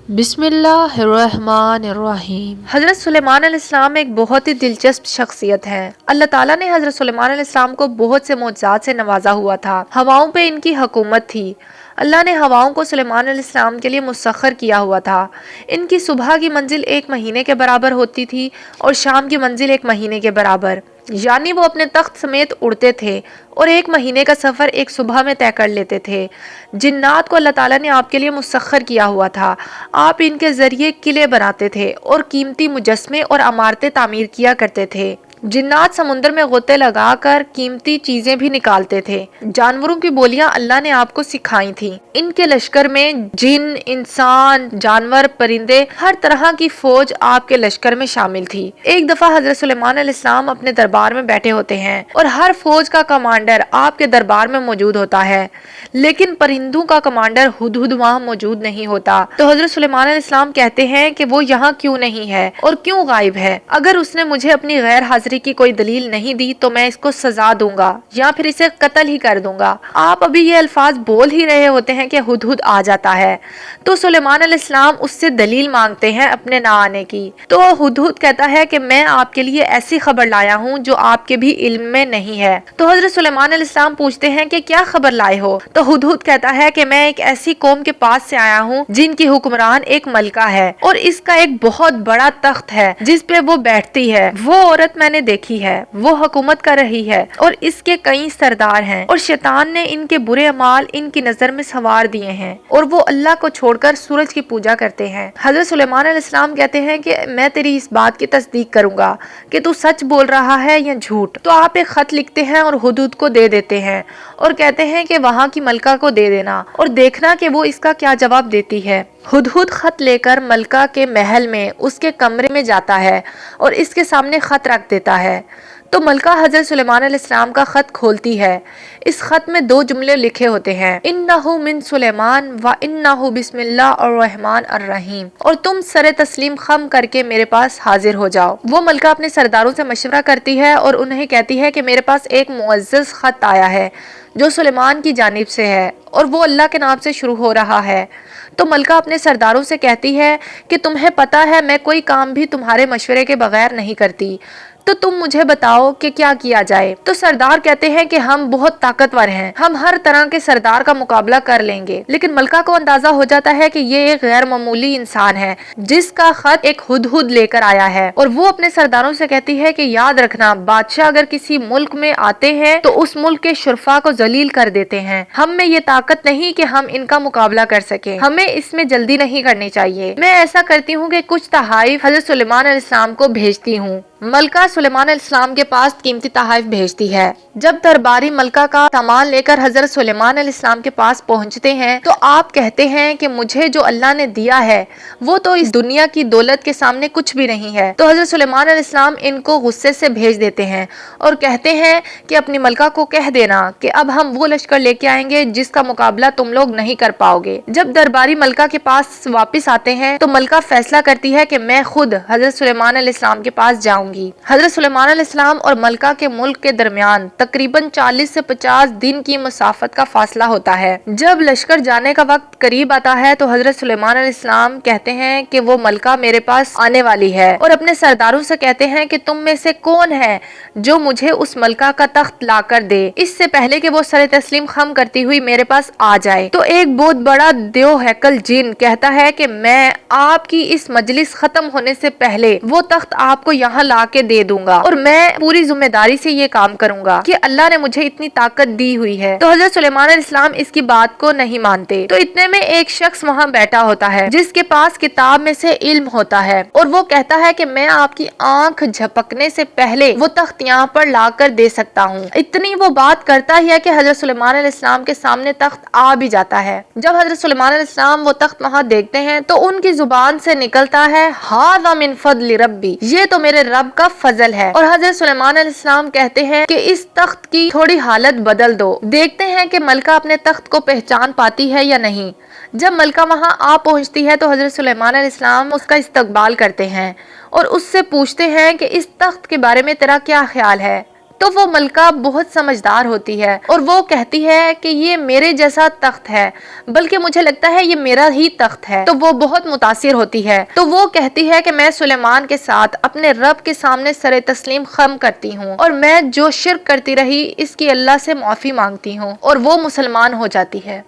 बिस्मिल्लाहिर्रहमानिर्रहीम। हज़रत सुलेमान अलैहिस्सलाम एक बहुत ही दिलचस्प शख्सियत हैं। अल्लाह ताला ने हज़रत सुलेमान अलैहिस्सलाम को बहुत से मौजज़ात से नवाजा हुआ था। हवाओं पे इनकी हुकूमत थी। अल्लाह ने हवाओं को सुलेमान अलैहिस्सलाम के लिए मुसख्खर किया हुआ था। इनकी सुबह की मंजिल 1 महीने के बराबर होती थी और शाम की मंजिल 1 महीने के बराबर, यानी वो अपने तख्त समेत उड़ते थे और 1 महीने का सफ़र एक सुबह में तय कर लेते थे। जिन्नात को अल्लाह ताला ने आपके लिए मुसख्खर किया हुआ था। आप इनके ज़रिए किले बनाते थे और कीमती मुजस्मे और इमारतें तामीर किया करते थे। जिन्नात समुद्र में गोते लगाकर कीमती चीजें भी निकालते थे। जानवरों की बोलियां अल्लाह ने आपको सिखाई थी। इनके लश्कर में जिन, इंसान, जानवर, परिंदे, हर तरह की फौज आपके लश्कर में शामिल थी। एक दफा हजरत सुलेमान अलैहिस्सलाम अपने दरबार में बैठे होते हैं और हर फौज का कमांडर आपके दरबार में मौजूद होता है, लेकिन परिंदों का कमांडर हुदहुद वहाँ मौजूद नहीं होता। तो हजरत सुलेमान अलैहिस्सलाम कहते हैं कि वो यहाँ क्यों नहीं है और क्यों गायब है। अगर उसने मुझे अपनी गैर हाजिरी की कोई दलील नहीं दी तो मैं इसको सजा दूंगा या फिर इसे कत्ल ही कर दूंगा। आप अभी ये अल्फाज बोल ही रहे होते हैं कि हुदहुद आ जाता है। तो सुलेमान अलैहिस्सलाम उससे दलील मांगते हैं अपने ना आने की। तो हुदहुद कहता है कि मैं आपके लिए ऐसी खबर लाया हूँ जो आपके भी इल्म में नहीं है। तो हजरत सुलेमान अलैहिस्सलाम पूछते हैं कि क्या खबर लाए हो। तो हुदहुद कहता है कि मैं एक ऐसी कौम के पास से आया हूँ जिनकी हुक्मरान एक मलका है और इसका एक बहुत बड़ा तख्त है जिस पे वो बैठती है। वो औरत मैंने देखी है, वो हुकूमत कर रही है और इसके कई सरदार हैं और शैतान ने इनके बुरे अमाल इनकी नजर में सवार दिए हैं और वो अल्लाह को छोड़कर सूरज की पूजा करते हैं। हजरत सुलेमान अलैहिस्सलाम कहते हैं कि मैं तेरी इस बात की तस्दीक करूंगा कि तू सच बोल रहा है या झूठ। तो आप एक खत लिखते हैं और हुदहुद को दे देते हैं और कहते हैं कि वहाँ की मलका को दे देना और देखना कि वो इसका क्या जवाब देती है। हुदहुद खत लेकर मलका के महल में उसके कमरे में जाता है और इसके सामने खत रख देता है। तो मलका हजरत सुलेमान अलैहिस्सलाम का खत खोलती है। इस खत में 2 जुमले लिखे होते हैं, इन्नहु मिन सुलेमान व इन्नहु बिस्मिल्लाहिर्रहमान अर्रहीम, और तुम सरे तस्लीम खम करके मेरे पास हाजिर हो जाओ। वो मलका अपने सरदारों से मशवरा करती है और उन्हें कहती है कि मेरे पास एक मुअज़्ज़ज़ खत आया है जो सुलेमान की जानिब से है और वो अल्लाह के नाम से शुरू हो रहा है। तो मलका अपने सरदारों से कहती है कि तुम्हें पता है मैं कोई काम भी तुम्हारे मशवरे के बगैर नहीं करती, तो तुम मुझे बताओ कि क्या किया जाए। तो सरदार कहते हैं कि हम बहुत ताकतवर हैं, हम हर तरह के सरदार का मुकाबला कर लेंगे। लेकिन मलका को अंदाजा हो जाता है कि ये एक गैर मामूली इंसान है जिसका खत एक हुदहुद लेकर आया है और वो अपने सरदारों से कहती है कि याद रखना, बादशाह अगर किसी मुल्क में आते हैं तो उस मुल्क के शुरफा को जलील कर देते हैं। हम में ये ताकत नहीं कि हम इनका मुकाबला कर सके, हमें इसमें जल्दी नहीं करनी चाहिए। मैं ऐसा करती हूँ कि कुछ तहाइफ हजरत सुलेमान अलैहिस्सलाम को भेजती हूँ। मलका सुलेमान अलैहिस्सलाम के पास कीमती तहाइफ भेजती है। जब दरबारी मलका का सामान लेकर हजरत सुलेमान अलैहिस्सलाम के पास पहुंचते हैं तो आप कहते हैं कि मुझे जो अल्लाह ने दिया है वो तो इस दुनिया की दौलत के सामने कुछ भी नहीं है। तो हजरत सुलेमान अलैहिस्सलाम इनको गुस्से से भेज देते हैं और कहते हैं कि अपनी मलका को कह देना कि अब हम वो लश्कर लेके आएंगे जिसका मुकाबला तुम लोग नहीं कर पाओगे। जब दरबारी मलका के पास वापिस आते हैं तो मलका फैसला करती है कि मैं खुद हजरत सुलेमान अलैहिस्सलाम के पास जाऊंगी। हजरत सुलेमान अलैहिस्सलाम और मलका के मुल्क के दरमियान तकरीबन 40 से 50 दिन की मुसाफत का फासला होता है। जब लश्कर जाने का वक्त करीब आता है तो हजरत सुलेमान अलैहिस्सलाम कहते हैं कि वो मलका मेरे पास आने वाली है और अपने सरदारों से कहते हैं कि तुम में से कौन है जो मुझे उस मलका का तख्त ला कर दे इससे पहले कि वो सरे तस्लीम खम करती हुई मेरे पास आ जाए। तो एक बहुत बड़ा देव हैकल जिन कहता है कि मैं आपकी इस मजलिस खत्म होने से पहले वो तख्त आपको यहाँ ला के दे दूंगा और मैं पूरी जिम्मेदारी से ये काम करूंगा कि अल्लाह ने मुझे इतनी ताकत दी हुई है। तो हजरत सुलेमान अलैहिस्सलाम इसकी बात को नहीं मानते। तो इतने में एक शख्स वहाँ बैठा होता है जिसके पास किताब में से इल्म होता है और वो कहता है कि मैं आपकी आंख झपकने से पहले वो तख्त यहाँ पर ला कर दे सकता हूँ। इतनी वो बात करता ही है कि हजरत सुलेमान अलैहिस्सलाम के सामने तख्त आ भी जाता है। जब हजरत सुलेमान अलैहिस्सलाम वो तख्त वहाँ देखते हैं तो उनकी जुबान से निकलता है हाज़ा मिन फज़्ल रब्बी, ये तो मेरे रब का फजल है। और हजरत सुलेमान अलैहिस्सलाम कहते हैं कि इस तख्त की थोड़ी हालत बदल दो। देखते हैं कि मलका अपने तख्त को पहचान पाती है या नहीं। जब मलका वहां आ पहुंचती है तो हजरत सुलेमान अलैहिस्सलाम उसका इस्तकबाल करते हैं और उससे पूछते हैं कि इस तख्त के बारे में तेरा क्या ख्याल है। تو وہ ملکہ بہت سمجھدار ہوتی ہے اور وہ کہتی ہے کہ یہ میرے جیسا تخت ہے، بلکہ مجھے لگتا ہے یہ میرا ہی تخت ہے۔ تو وہ بہت متاثر ہوتی ہے، تو وہ کہتی ہے کہ میں سلیمان کے ساتھ اپنے رب کے سامنے سر تسلیم خم کرتی ہوں اور میں جو شرک کرتی رہی اس کی اللہ سے معافی مانگتی ہوں، اور وہ مسلمان ہو جاتی ہے۔